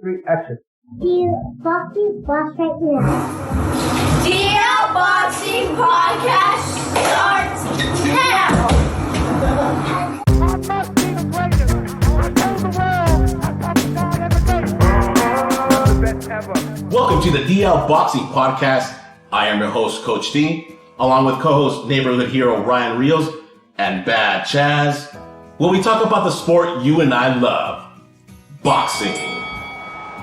3, action. DL Boxing Boss right now. DL Boxing Podcast starts now. I must be the greatest. I told the world I'm God every day. The best ever. Welcome to the DL Boxing Podcast. I am your host, Coach D, along with co-host neighborhood hero Ryan Rios and Bad Chaz, where we talk about the sport you and I love, boxing.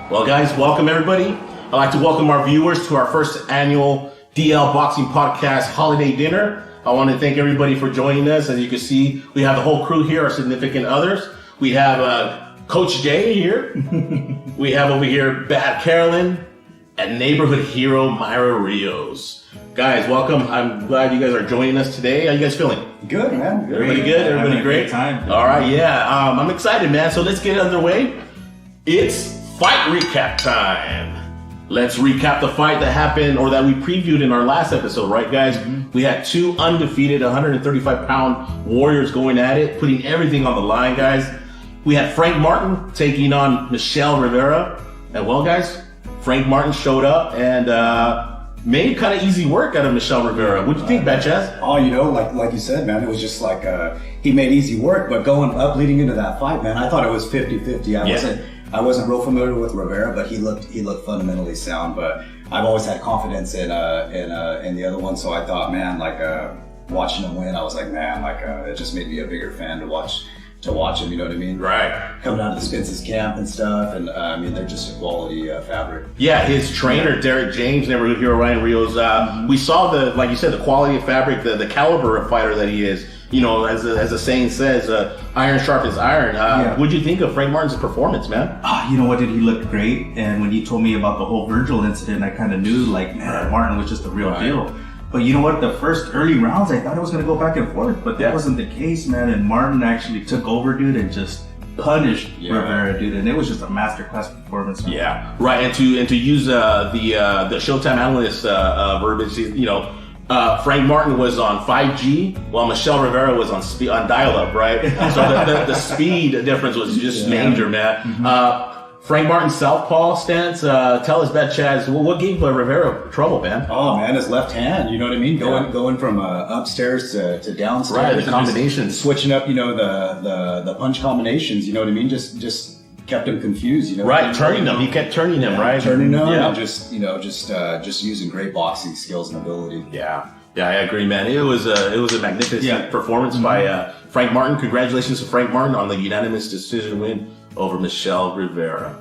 Well, guys, welcome everybody. I'd like to welcome our viewers to our first annual DL Boxing Podcast holiday dinner. I want to thank everybody for joining us. As you can see, we have the whole crew here, our significant others. We have Coach Jay here. We have over here Bad Carolyn and neighborhood hero Myra Rios. Guys, welcome. I'm glad you guys are joining us today. How you guys feeling? Good, man. Everybody good? Everybody great? Time. All right, yeah. I'm excited, man. So let's get underway. It's fight recap time. Let's recap the fight that happened or that we previewed in our last episode, right, guys? Mm-hmm. We had two undefeated 135-pound warriors going at it, putting everything on the line, guys. We had Frank Martin taking on Michel Rivera. And well, guys, Frank Martin showed up and made kind of easy work out of Michel Rivera. What'd you think, Bad Chaz? Oh, you know, like you said, man, it was just like he made easy work, but going up leading into that fight, man, I thought it was 50-50. I wasn't real familiar with Rivera, but he looked fundamentally sound. But I've always had confidence in the other one, so I thought, man, watching him win, I was like, man, it just made me a bigger fan to watch him, you know what I mean? Right. Coming out of the Spence's camp and stuff, and I mean, they're just a quality fabric. Yeah, his trainer, Derek James, neighborhood hero Ryan Rios, we saw like you said, the quality of fabric, the caliber of fighter that he is. You know, as the saying says, iron sharpens iron. What'd you think of Frank Martin's performance, man? You know what, dude? He looked great. And when you told me about the whole Virgil incident, I kind of knew, man, Martin was just the real deal. But you know what? The first early rounds, I thought it was going to go back and forth. But that wasn't the case, man. And Martin actually took over, dude, and just punished Rivera, dude. And it was just a masterclass performance, man. Yeah, right. And to use the Showtime analyst verbiage, you know, Frank Martin was on 5G while Michel Rivera was on dial-up, right? So the speed difference was just major, man. Mm-hmm. Frank Martin's southpaw stance, tell us, Bad Chaz, what gave Rivera trouble, man? Oh, man, his left hand, you know what I mean? Going from upstairs to downstairs. Right, the combinations. Switching up, you know, the punch combinations, you know what I mean? Just kept him confused, you know. Right, turning them. He kept turning them, right? Turning them, and just using great boxing skills and ability. Yeah, I agree, man. It was a magnificent performance by Frank Martin. Congratulations to Frank Martin on the unanimous decision win over Michel Rivera.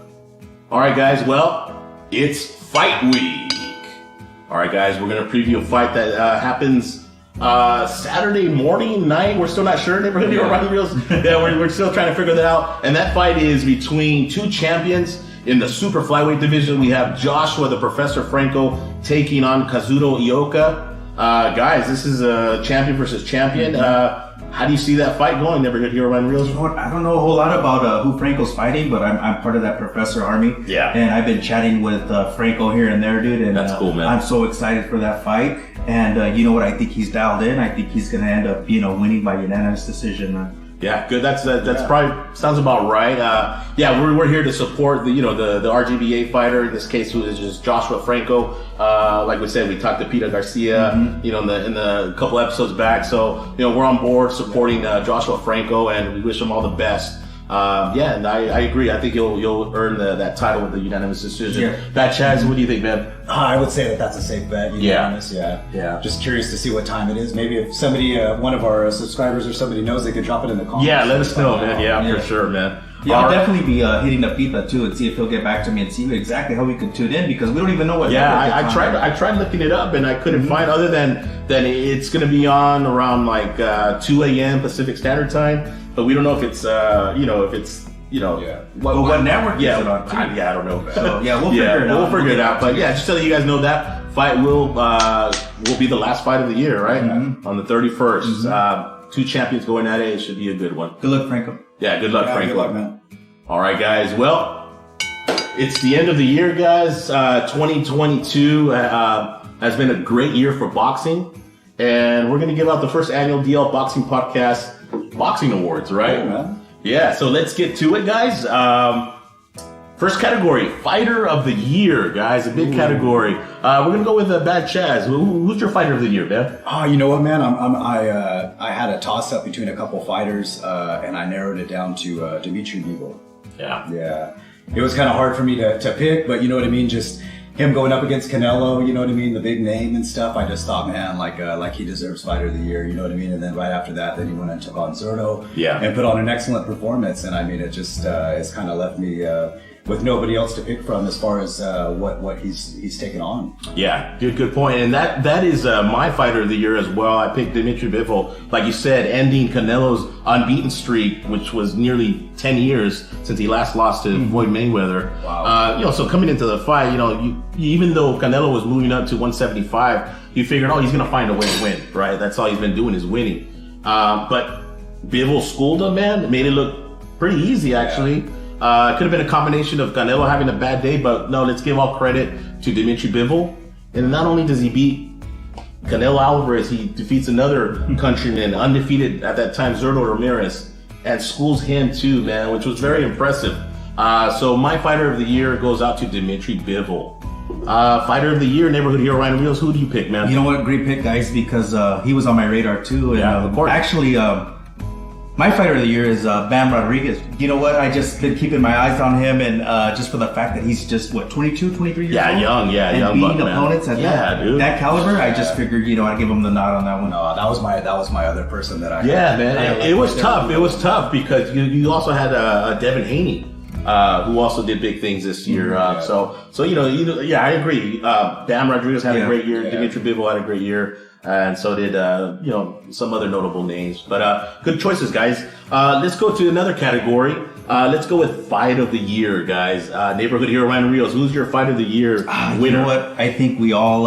All right, guys. Well, it's fight week. All right, guys. We're gonna preview a fight that happens Saturday morning, night. We're still not sure. Neighborhood hero Ryan Rios. Yeah, we're still trying to figure that out. And that fight is between two champions in the super flyweight division. We have Joshua, the Professor Franco, taking on Kazuto Ioka. Guys, this is a champion versus champion. How do you see that fight going, neighborhood hero Ryan Rios? You know what? I don't know a whole lot about who Franco's fighting, but I'm part of that Professor Army. Yeah. And I've been chatting with Franco here and there, dude. And that's cool, man. I'm so excited for that fight. And you know what? I think he's dialed in. I think he's going to end up, winning by unanimous decision, man. Yeah, good. That's probably sounds about right. We're here to support the RGBA fighter. In this case, who is just Joshua Franco. Like we said, we talked to Peter Garcia, in the couple episodes back. So we're on board supporting Joshua Franco, and we wish him all the best. And I agree. I think you'll earn that title with the unanimous decision. Yeah. Bad Chaz, what do you think, man? I would say that's a safe bet. Unanimous, yeah. Just curious to see what time it is. Maybe if somebody, one of our subscribers or somebody knows, they could drop it in the comments. Yeah, let us know, man. Yeah, for sure, man. Yeah, I'll definitely be hitting up Pita too and see if he'll get back to me and see exactly how we could tune in because we don't even know what. Yeah, I tried looking it up and I couldn't find other than it's going to be on around 2 a.m. Pacific Standard Time, but we don't know if it's what network is it on? I don't know. So, we'll figure it out. But just to let you guys know that fight will be the last fight of the year, right? Mm-hmm. On the 31st. Mm-hmm. Two champions going at it. It should be a good one. Good luck, Franco. Yeah, good luck, Franco. Good luck, man. All right, guys. Well, it's the end of the year, guys. 2022 has been a great year for boxing. And we're going to give out the first annual DL Boxing Podcast Boxing Awards, right? Yeah, man. Yeah, so let's get to it, guys. First category, fighter of the year, guys. A big category. We're gonna go with Bad Chaz. Who's your fighter of the year, man? Oh, you know what, man? I had a toss up between a couple fighters, and I narrowed it down to Dimitri Bivol. Yeah. It was kind of hard for me to pick, but you know what I mean. Just him going up against Canelo, you know what I mean, the big name and stuff. I just thought, man, like he deserves fighter of the year, you know what I mean. And then right after that, then he went and took on Zurdo, and put on an excellent performance. And I mean, it just it's kind of left me with nobody else to pick from as far as what he's taken on. Yeah, good point. And that is my fighter of the year as well. I picked Dimitri Bivol, like you said, ending Canelo's unbeaten streak, which was nearly 10 years since he last lost to Floyd Mayweather. Wow. So coming into the fight, even though Canelo was moving up to 175, you figured, he's going to find a way to win, right? That's all he's been doing is winning. But Bivol schooled him, man. Made it look pretty easy, actually. It could have been a combination of Canelo having a bad day, but no, let's give all credit to Dimitri Bivol. And not only does he beat Canelo Alvarez, he defeats another countryman, undefeated at that time, Zurdo Ramirez, and schools him too, man, which was very impressive. So my fighter of the year goes out to Dimitri Bivol. Fighter of the year, neighborhood hero Ryan Rios. Who do you pick, man? You know what? Great pick, guys, because he was on my radar too. And, of course. Actually, my fighter of the year is Bam Rodriguez. You know what? I just been keeping my eyes on him, and just for the fact that he's just 22, 23 years old. Young, and young beating buck, opponents at that caliber. I just figured, I'd give him the nod on that one. No, that was my other person that I. Yeah, man. It was tough. It was tough because you also had Devin Haney, who also did big things this year. So I agree. Bam Rodriguez had a great year. Yeah. Dimitri Bivol had a great year. And so did, some other notable names. But good choices, guys. Let's go to another category. Let's go with fight of the year, guys. Neighborhood hero Ryan Rios. Who's your fight of the year winner? You know what? I think we all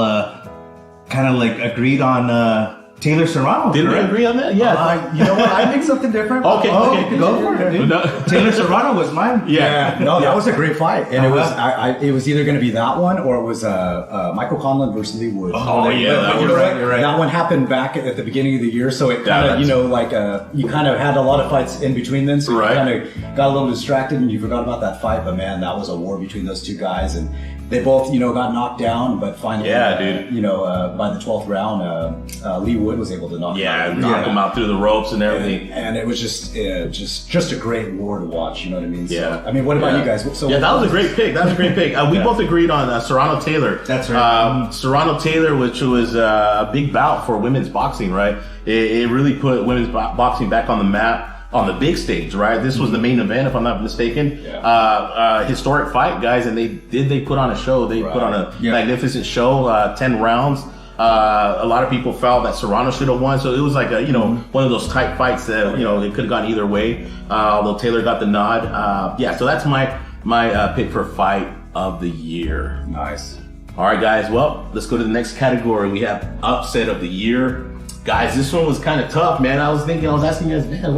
kind of agreed on Taylor Serrano. Did we agree on that? Yeah. You know what? I think something different. Okay. Go for it, dude. No. Taylor Serrano was mine. No, that was a great fight, and it was either going to be that one or it was Michael Conlon versus Lee Woods. You're right. That one happened back at the beginning of the year, so it kind of you kind of had a lot of fights in between then, so you kind of got a little distracted and you forgot about that fight. But man, that was a war between those two guys, and they both got knocked down, but finally, by the 12th round, Lee Wood was able to knock him out through the ropes and everything. And it was just a great war to watch. You know what I mean? Yeah. So, I mean, what about you guys? So that was a great pick. We both agreed on Serrano Taylor. That's right. Serrano Taylor, which was a big bout for women's boxing, right? It really put women's boxing back on the map. On the big stage, right? This was the main event, if I'm not mistaken. Historic fight, guys, and they put on a show. They put on a magnificent show, 10 rounds. A lot of people felt that Serrano should have won, so it was like one of those tight fights that it could have gone either way. Although Taylor got the nod. So that's my pick for fight of the year. Nice. All right, guys. Well, let's go to the next category. We have upset of the year, guys. This one was kind of tough, man. I was asking you guys, man,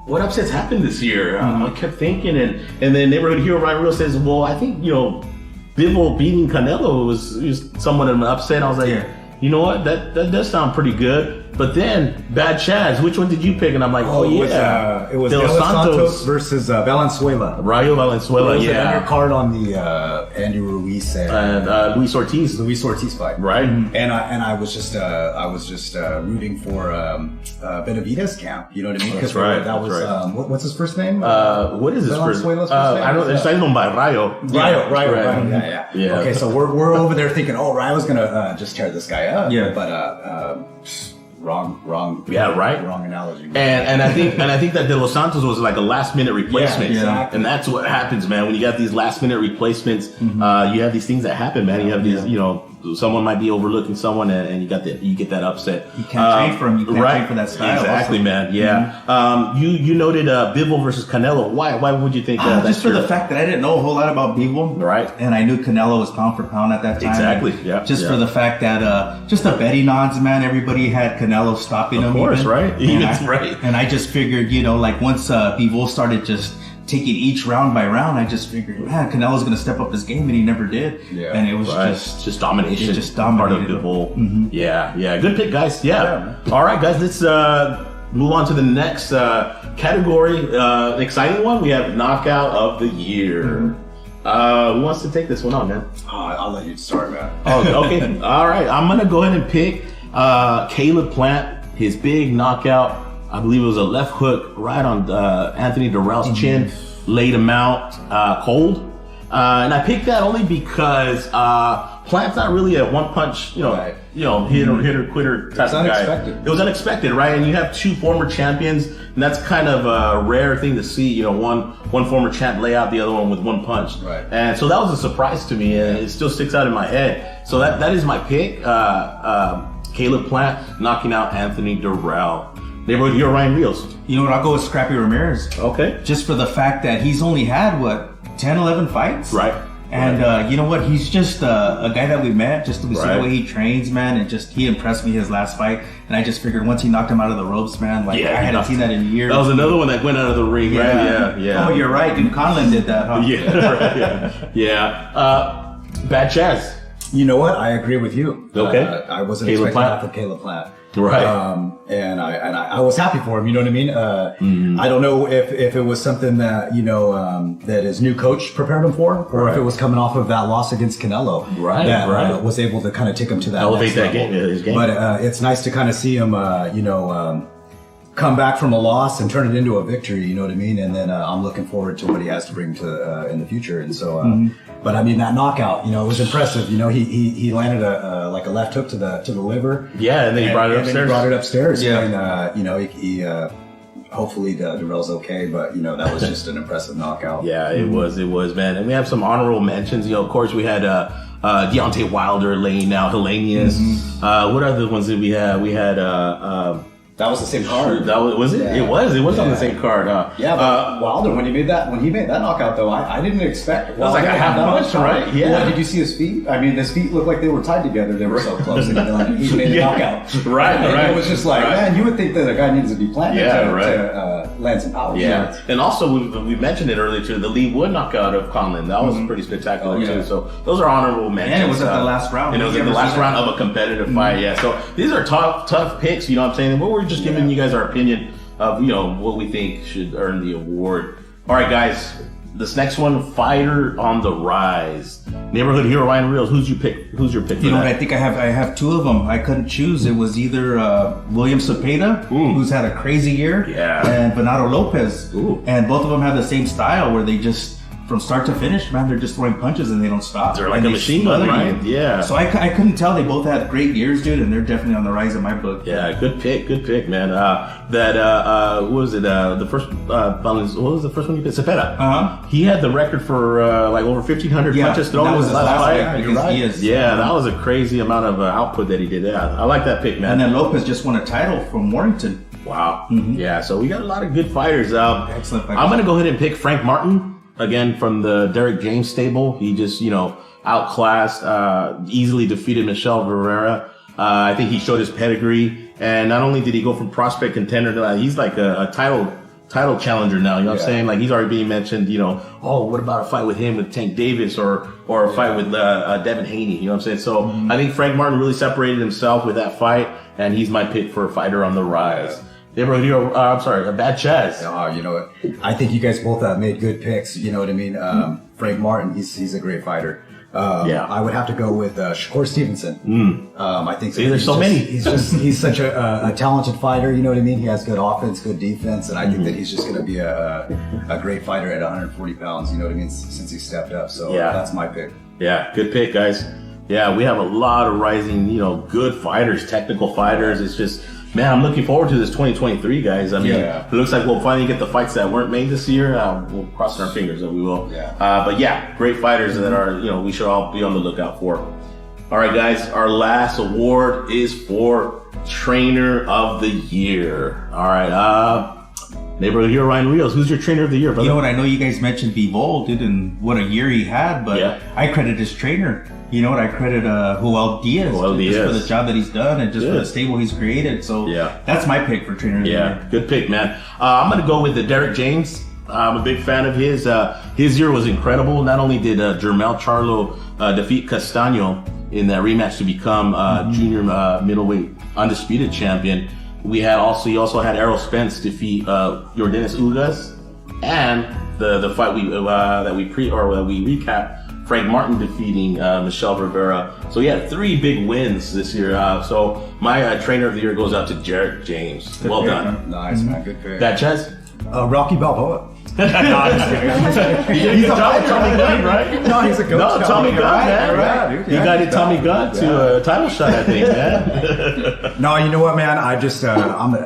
what upsets happened this year? I kept thinking, and then neighborhood hero Ryan Real says, well, I think Bivol beating Canelo was somewhat of an upset. I was like, you know what, that does sound pretty good. But then Bad Chaz, which one did you pick? And I'm like, it was De Los Santos versus Valenzuela. Rayo Valenzuela, it was an undercard on the Andy Ruiz and Luis Ortiz fight, right? And I was just rooting for Benavidez camp. You know what I mean? That's right. That was what's his first name? What is his first name? I don't know. It's known by Rayo. Rayo. Yeah. Okay, so we're over there thinking, Rayo's gonna just tear this guy up. Yeah. But wrong. Yeah, right. Wrong analogy. And I think that De Los Santos was like a last minute replacement. Yeah, exactly. And that's what happens, man. When you got these last minute replacements, you have these things that happen, man. You have these, someone might be overlooking someone, and you get that upset. You can't trade for him. You can't trade for that style. Exactly, also. Man. Yeah. You noted Bivol versus Canelo. Why would you think that? Just for the fact that I didn't know a whole lot about Bivol, right? And I knew Canelo was pound for pound at that time. Exactly. Yeah. Just for the fact that just the betting odds, man. Everybody had Canelo stopping him. Of course, right? Right. And I just figured, once Bivol started just taking each round by round, I just figured, man, Canelo's going to step up his game, and he never did. Yeah, and it was just domination. Just dominated. Part of Bivol. Yeah. Good pick, guys. Yeah. All right, guys. Let's move on to the next category. Exciting one. We have knockout of the year. Who wants to take this one on, man? I'll let you start, man. Oh, okay. All right. I'm going to go ahead and pick Caleb Plant, his big knockout. I believe it was a left hook right on Anthony Durrell's chin, laid him out cold. And I picked that only because Plant's not really a one-punch, hitter, quitter type of guy. It was unexpected, right? And you have two former champions, and that's kind of a rare thing to see. One former champ lay out the other one with one punch. Right. And so that was a surprise to me, and it still sticks out in my head. So that is my pick. Caleb Plant knocking out Anthony Durrell. Neighborhood hero Ryan Rios. You know what? I'll go with Scrappy Ramirez. Okay. Just for the fact that he's only had 10, 11 fights. Right. And you know what? He's just a guy that we met. Just to see Right. the way he trains, man, and he impressed me his last fight. And I just figured once he knocked him out of the ropes, man, I hadn't seen that in years. That was another one that went out of the ring, right? Yeah. Oh, you're right. Dude, Conlon did that, huh? Yeah. Bad Chaz. You know what? I agree with you. Okay. I wasn't Caleb expecting Plant. that from Caleb Plant. Right. And I was happy for him. You know what I mean? I don't know if it was something that that his new coach prepared him for, or if it was coming off of that loss against Canelo. That was able to kind of take him to that elevate next that level. his game. But it's nice to kind of see him, come back from a loss and turn it into a victory. You know what I mean? And then I'm looking forward to what he has to bring to in the future. And so, but I mean that knockout, it was impressive. He landed a left hook to the liver. Yeah, and then he brought it upstairs. Then he brought it upstairs. Yeah. And he hopefully Durrell's okay, but that was just an impressive knockout. Yeah, it was, man. And we have some honorable mentions. Of course, we had Deontay Wilder laying out Hellenius. What other ones did we have? We had that was the same card. That was it. Yeah. It was on the same card. But Wilder, when he made that knockout, though, I didn't expect it. That was like a half punch, right? Yeah. Well, did you see his feet? I mean, his feet looked like they were tied together. They were so close. And he made a knockout. Right. It was just like, man, you would think that a guy needs to be planted to land some power. Yeah. And also, we mentioned it earlier too, the Lee Wood knockout of Conlon. That was pretty spectacular too. So those are honorable mentions. And it was at the last round. And it was at the last round of a competitive fight. Yeah. So these are tough picks. You know what I'm saying? But we're just giving you guys our opinion of what we think should earn the award. All right, guys. This next one, fighter on the rise. Neighborhood hero Ryan Rios. Who's your pick? Who's your pick? You know what? I think I have two of them. I couldn't choose. It was either William Cepeda, who's had a crazy year, and Bernardo Lopez. And both of them have the same style where they just, from start to finish, man, they're just throwing punches and they don't stop. They're like a machine gun, right? Yeah. So I couldn't tell. They both had great years, dude, and they're definitely on the rise in my book. Yeah, good pick, man. What was it? The first, what was the first one you picked? Cepeda. He had the record for over 1,500 punches thrown in his last fight. Yeah, you're right. Yeah, that was a crazy amount of output that he did. Yeah, I like that pick, man. And then Lopez just won a title from Warrington. Wow. Yeah, so we got a lot of good fighters. Excellent fighters. I'm going to go ahead and pick Frank Martin. Again, from the Derek James stable. He just, outclassed, easily defeated Michel Rivera. I think he showed his pedigree. And not only did he go from prospect contender to he's like a title challenger now. You know what I'm saying? Like he's already being mentioned, what about a fight with him with Tank Davis or a fight with Devin Haney? You know what I'm saying? So I think Frank Martin really separated himself with that fight. And he's my pick for a fighter on the rise. A Bad Chaz. You know what? I think you guys both made good picks. You know what I mean? Frank Martin, he's a great fighter. I would have to go with Shakur Stevenson. I think there's so many. He's such a talented fighter. You know what I mean? He has good offense, good defense, and I think that he's just going to be a great fighter at 140 pounds. You know what I mean? Since he stepped up, so that's my pick. Yeah, good pick, guys. Yeah, we have a lot of rising, good fighters, technical fighters. It's just. Man, I'm looking forward to this 2023, guys. I mean, it looks like we'll finally get the fights that weren't made this year. We'll cross our fingers that we will. But great fighters that are, we should all be on the lookout for. All right, guys, our last award is for Trainer of the Year. All right, neighborhood hero Ryan Rios. Who's your Trainer of the Year, brother? You know what? I know you guys mentioned Bivol, dude, and what a year he had, but I credit his trainer. You know what? I credit Joel Diaz just for the job that he's done and just for the stable he's created. So that's my pick for Trainer of the Year. Good pick, man. I'm going to go with the Derek James. I'm a big fan of his. His year was incrediable. Not only did Jermel Charlo defeat Castaño in that rematch to become junior middleweight undisputed champion, he also had Errol Spence defeat Yordenis Ugas and the fight that we recap. Frank Martin defeating Michel Rivera. So he had 3 big wins this year. So my trainer of the year goes out to Jarrett James. Well done. Nice, man. Good pick. That Chaz? Rocky Balboa. He's a Tommy Gunn, right? No, he's a coach. No, Tommy Gunn, man. Right. He guided Tommy Gunn to a title shot, I think, man. No, you know what, man? I just,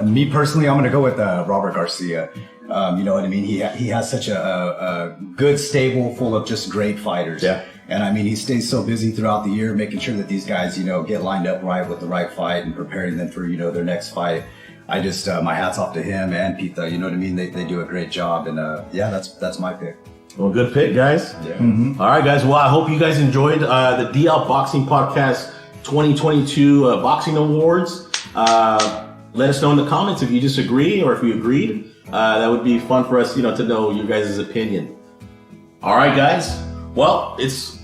me personally, I'm going to go with Robert Garcia. You know what I mean? He has such a good stable full of just great fighters. Yeah. And I mean, he stays so busy throughout the year, making sure that these guys, you know, get lined up right with the right fight and preparing them for, you know, their next fight. I just, my hat's off to him and Pita. You know what I mean? They do a great job. And yeah, that's my pick. Well, good pick, guys. Yeah. All right, guys. Well, I hope you guys enjoyed the DL Boxing Podcast 2022 Boxing Awards. Let us know in the comments if you disagree or if you agreed. That would be fun for us, you know, to know your guys' opinion. All right, guys. Well, it's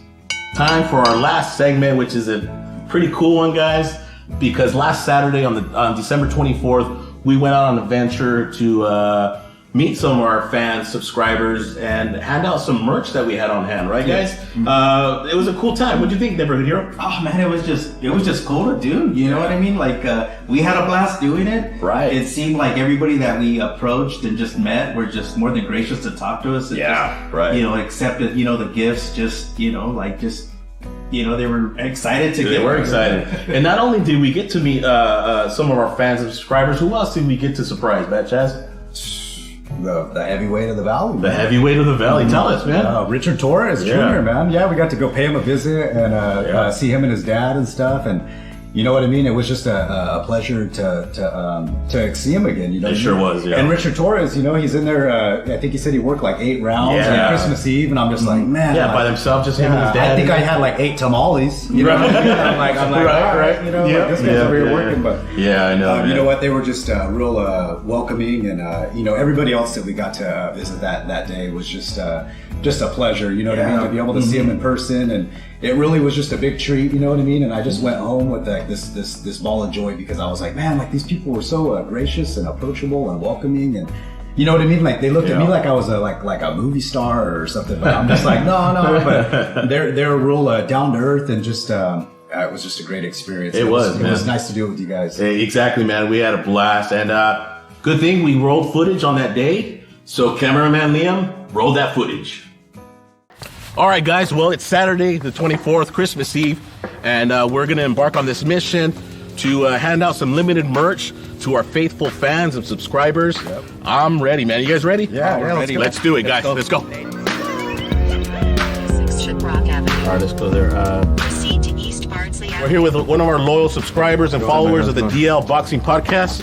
time for our last segment, which is a pretty cool one, guys, because last Saturday on December 24th, we went out on a venture to meet some of our fans, subscribers, and hand out some merch that we had on hand, right, guys? It was a cool time. What do you think, Neighborhood Hero? Oh man, it was just cool to do. You know what I mean? Like we had a blast doing it. Right. It seemed like everybody that we approached and just met were just more than gracious to talk to us. And just, right. You know, accepted, you know, the gifts. Just, you know, like just, you know, they were excited to get. They were excited. And not only did we get to meet some of our fans and subscribers, who else did we get to surprise, Matt Chaz? The heavyweight of the valley. The heavyweight of the valley. Tell us, man. Richard Torrez Jr., man. Yeah, we got to go pay him a visit and see him and his dad and stuff. And you know what I mean? It was just a pleasure to see him again. You know, It sure was, yeah. And Richard Torrez, you know, he's in there. I think he said he worked like 8 rounds on Christmas Eve, and I'm just like, man, Yeah, like, by themselves, just him and his dad. I think I had like 8 tamales. You know, what I mean? I'm like, Right. You know, like, this guy's over here working, but yeah, I know. you know what? They were just real welcoming, and you know, everybody else that we got to visit that day was just a pleasure. You know what I mean? To be able to see him in person, and it really was just a big treat. You know what I mean? And I just went home with like this ball of joy, because I was like, man, like these people were so gracious and approachable and welcoming, and you know what I mean? Like they looked at me like I was like a movie star or something. But I'm just like, no. But they're real down to earth, and just it was just a great experience. It was nice to do it with you guys. Exactly, man. We had a blast, and good thing we rolled footage on that day. So cameraman Liam, roll that footage. All right, guys. Well, it's Saturday, the 24th, Christmas Eve, and we're going to embark on this mission to hand out some limited merch to our faithful fans and subscribers. Yep. I'm ready, man. You guys ready? Yeah, we're ready. Let's do it, guys. Let's go. 6 Rock Avenue. All right, let's go there. Proceed to East Bardsley Avenue. We're here with one of our loyal subscribers and followers of the DL Boxing Podcast.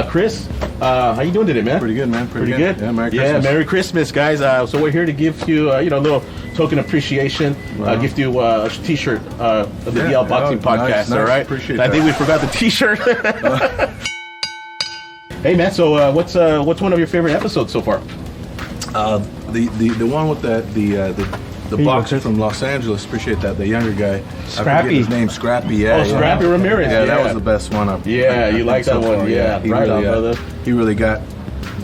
Chris, how you doing today, man? Pretty good, man. Pretty good. Yeah, Merry Christmas. Yeah, Merry Christmas, guys. So we're here to give you, a little token appreciation. Gift you a T-shirt of the DL Boxing Podcast. Nice. All right. Appreciate that. I think we forgot the T-shirt. Hey, man. So what's one of your favorite episodes so far? The one with the boxer from Los Angeles. Appreciate that. The younger guy. Scrappy. I forget his name. Scrappy. Yeah. Scrappy Ramirez. Yeah, that was the best one. You like that one? Yeah. He Right really, on, brother. He really got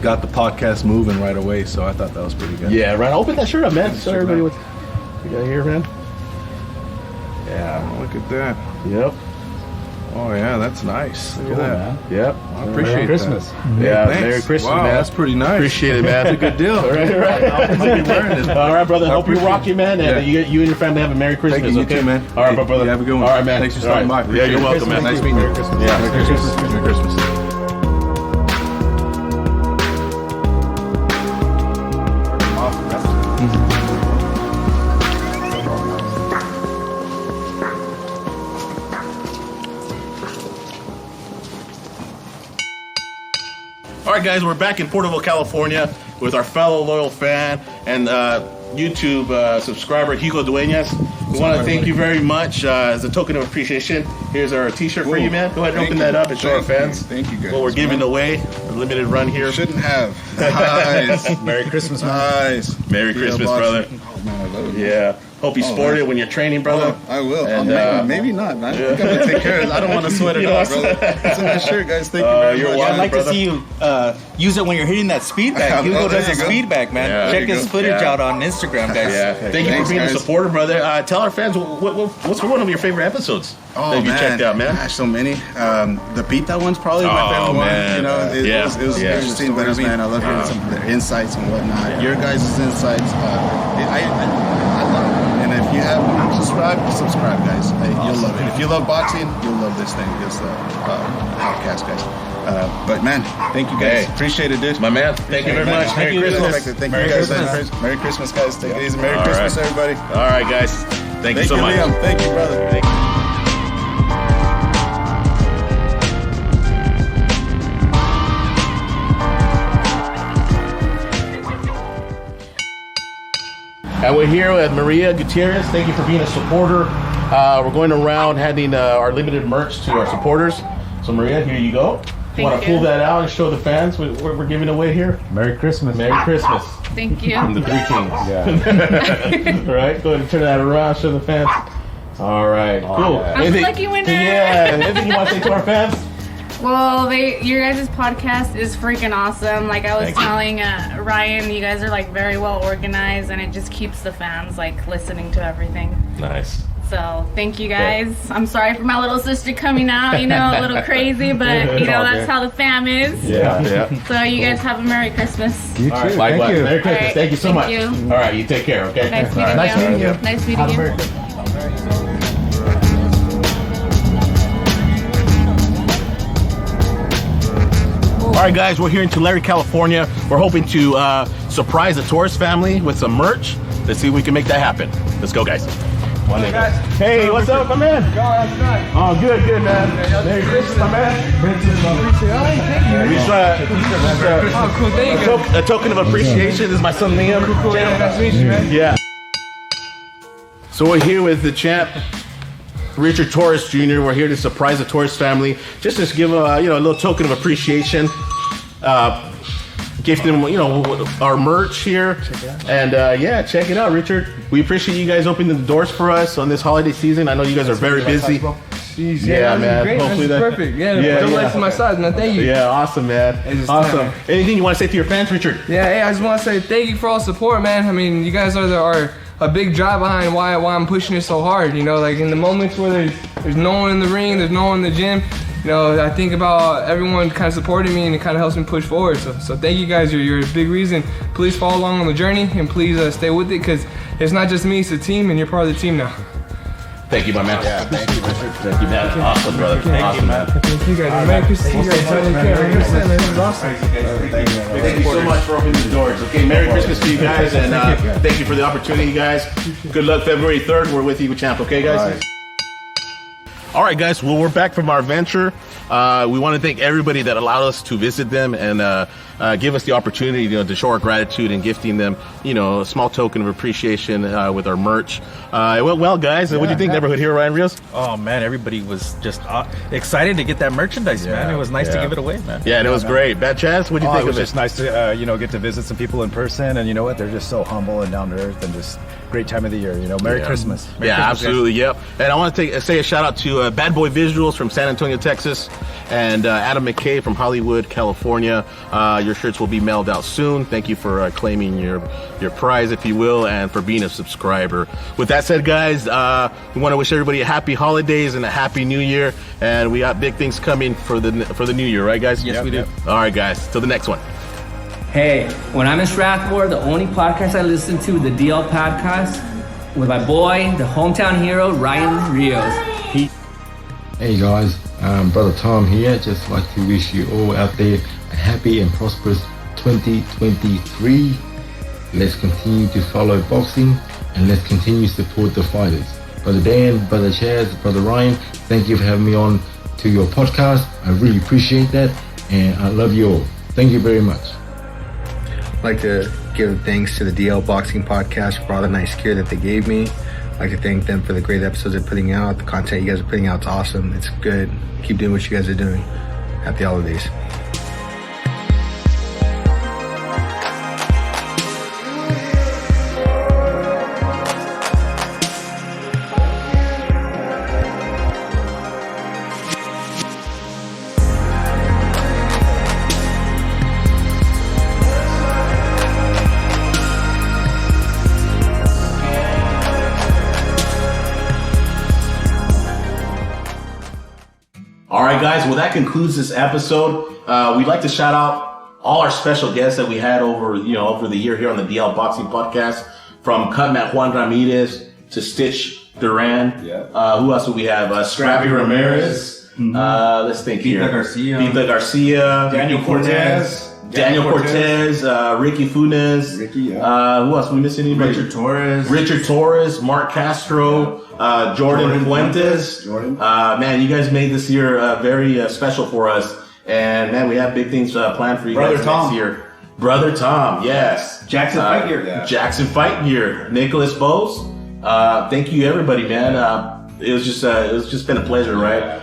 the podcast moving right away. So I thought that was pretty good. Yeah. Right. Open that shirt up, man. Show everybody what you got here, man. Yeah. Look at that. Yep. Oh yeah, that's nice. Look at that. Man. Yep. I appreciate Merry Christmas. that. Yeah, thanks. Merry Christmas, wow, man. That's pretty nice. Appreciate it, man. That's a good deal. All right. All right, brother. Hope you rock it, man. And Yeah. you and your family have a Merry Christmas. Thank you, okay? you too, man. All right, brother. You have a good one. All right, man. Thanks for stopping by. Yeah, you're welcome, man. Nice meeting you. Merry Christmas. Yeah. Merry Christmas. Merry Christmas. All right, guys, we're back in Porterville, California with our fellow loyal fan and YouTube subscriber, Hugo Dueñas. We want to thank you very much as a token of appreciation. Here's our T-shirt for you, man. Go ahead and open that up and show our fans. Thank you, guys. What we're giving away, a limited run here. Shouldn't have. Nice. Merry Christmas, man. Nice. Merry Christmas, brother. Oh, man, I love it. Yeah. Hope you sport it when you're training, brother. I will. And, maybe not, man. I think I'm gonna take care of it. I don't want to sweat it out, brother. It's a nice shirt, guys. Thank you very much. I'd like to see you use it when you're hitting that speed bag. Hugo does a speed bag, man. Yeah, Check his footage out on Instagram, guys. Yeah. Thank you for being a supporter, brother. Tell our fans what's one of your favorite episodes that you checked out, man. Gosh, so many. The pizza one's probably my favorite one. You know, it was interesting. But man, I love hearing some of their insights and whatnot. Your guys' insights. I love it. And if you haven't subscribe, guys. You'll love it. If you love boxing, you'll love this thing. This podcast, guys. But man, thank you guys. Appreciate it, dude. My man. Thank you very much. Merry Christmas. Thank you guys. Merry Christmas, guys. Take it easy. Merry Christmas, everybody. All right, guys. Thank you so much. Liam. Thank you, brother. Thank you. And we're here with Maria Gutierrez. Thank you for being a supporter. We're going around handing our limited merch to our supporters. So Maria, here you go. Want to pull that out and show the fans what we're giving away here? Merry Christmas. Merry Christmas. Thank you. From the Three Kings. Yeah. All right, go ahead and turn that around, show the fans. All right, cool. I'm the lucky winner. Yeah, anything you want to say to our fans? Well, your guys' podcast is freaking awesome. Like I was telling Ryan, you guys are like very well organized, and it just keeps the fans like listening to everything. Nice. So thank you guys. I'm sorry for my little sister coming out, a little crazy, but that's how the fam is. Yeah. So you guys have a Merry Christmas. You too. All right, likewise. Thank you. Merry Christmas. All right, Thank you so much. you. All right, you take care, okay? Nice meeting you. Nice meeting you. All right, guys, we're here in Tulare, California. We're hoping to surprise the Torrez family with some merch. Let's see if we can make that happen. Let's go, guys. Hey, what's up, my man? Oh, good, man. Merry Christmas, my man. A token of appreciation. This is my son Liam. Nice to meet you, man. Yeah. So we're here with the champ, Richard Torrez Jr. We're here to surprise the Torrez family, just to give a little token of appreciation. Gift them, our merch here, and check it out, Richard. We appreciate you guys opening the doors for us on this holiday season. I know you guys are very busy. Jeez, Yeah, man. Great. Hopefully That's perfect. Don't let to my size, man. Thank you. Yeah, awesome, man. Awesome. Anything you want to say to your fans, Richard? Yeah, hey, I just want to say thank you for all the support, man. I mean, you guys are a big drive behind why I'm pushing it so hard. Like in the moments where there's no one in the ring, there's no one in the gym. I think about everyone kind of supporting me, and it kind of helps me push forward. So thank you guys. You're a big reason. Please follow along on the journey, and please stay with it, because it's not just me, it's the team, and you're part of the team now. Thank you, my man. Yeah, thank you, Richard. Thank you, man. Awesome, brother. Thank you, man. Thank you guys. Merry Christmas to you guys. This is awesome. Thank you so much for opening the doors. Okay, Merry Christmas to you guys, and thank you for the opportunity, guys. Good luck February 3rd. We're with you, champ. Okay, guys? All right, guys. Well, we're back from our venture. We want to thank everybody that allowed us to visit them and give us the opportunity, to show our gratitude and gifting them, a small token of appreciation with our merch. It went well, guys. What do you think, Neighborhood Hero Ryan Rios? Oh man, everybody was just excited to get that merchandise, man. It was nice to give it away, man. Yeah, and it was great. Bad Chaz, what do you think of it? It was just nice to get to visit some people in person, and you know what? They're just so humble and down to earth, and just great time of the year. Merry Christmas. Merry Christmas, absolutely. Guys. Yep. And I want to say a shout out to Bad Boy Visuals from San Antonio, Texas, and Adam McKay from Hollywood, California. Your shirts will be mailed out soon. Thank you for claiming your prize, if you will, and for being a subscriber. With that said, guys, we want to wish everybody a happy holidays and a happy new year. And we got big things coming for the new year, right, guys? Yes, we do. All right, guys. Till the next one. Hey, when I'm in Strathmore, the only podcast I listen to, the DL podcast, with my boy, the hometown hero, Ryan Rios. Hey guys, Brother Tom here. Just like to wish you all out there a happy and prosperous 2023. Let's continue to follow boxing, and let's continue to support the fighters. Brother Dan, Brother Chaz, Brother Ryan, thank you for having me on to your podcast. I really appreciate that, and I love you all. Thank you very much. I'd like to give thanks to the DL Boxing Podcast for all the nice gear that they gave me. I'd like to thank them for the great episodes they're putting out. The content you guys are putting out is awesome. It's good. Keep doing what you guys are doing. Happy holidays. All right, guys. Well, that concludes this episode. We'd like to shout out all our special guests that we had over the year here on the DL Boxing Podcast, from Cutmat Juan Ramirez to Stitch Duran. Who else do we have? Scrappy Ramirez. Let's think here. Pita Garcia. Daniel Cortez. Ricky Funes. Who else? We missing anybody? Richard Torres. Mark Castro. Jordan Fuentes. Man, you guys made this year very special for us. And man, we have big things planned for you guys next year. Brother Tom, yes. Jackson Fight Gear. Jackson Fight Gear. Nicholas Bose. Thank you, everybody, man. It was just been a pleasure, right?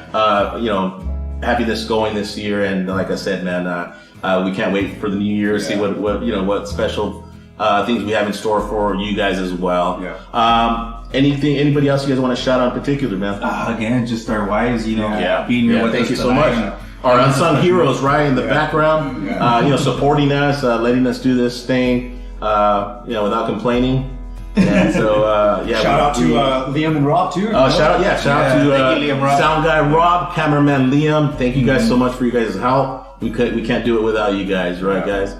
Having this going this year, and like I said, man, we can't wait for the new year to see what special things we have in store for you guys as well. Anybody else you guys want to shout out in particular, man? Again, just our wives, being here with us. Thank you so much. Our unsung heroes, right, in the background, supporting us, letting us do this thing, without complaining. And so, shout out to Liam and Rob too. Shout out to sound guy Rob, cameraman Liam. Thank you guys so much for you guys' help. We can't do it without you guys, right, guys?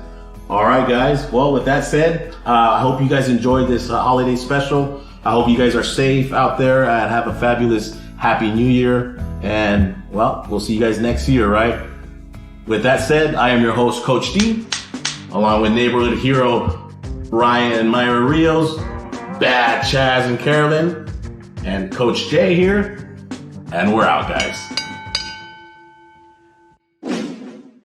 All right, guys. Well, with that said, I hope you guys enjoyed this holiday special. I hope you guys are safe out there and have a fabulous, happy New Year. And well, we'll see you guys next year, right? With that said, I am your host, Coach D, along with neighborhood hero Ryan and Myra Rios, Bad Chaz and Carolyn, and Coach J here. And we're out, guys.